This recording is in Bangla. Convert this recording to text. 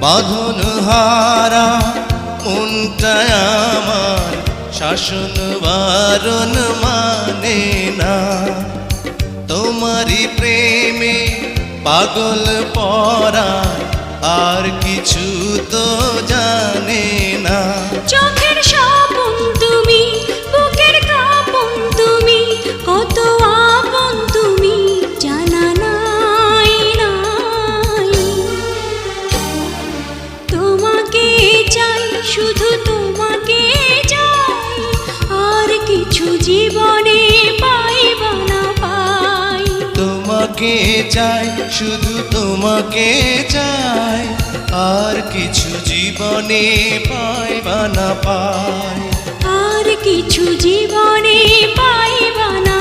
বাঁধন হারা মনটা আমার শাসন বারণ মানে না। তোমারই প্রেমে পাগল পরা আর কিছু তো জানে না। চোখের স্বপন তুমি, বুকের কাঁপন তুমি, কত আপন তুমি জানা নাই নাই। তোমাকে চাই, শুধু তোমাকে চাই, আর কিছু জীবনে পাইবা না পাই। তোমাকে চাই, শুধু তোমাকে চাই, আর কিছু জীবনে পাইবা না পাই। আর কিছু জীবনে পাইবা না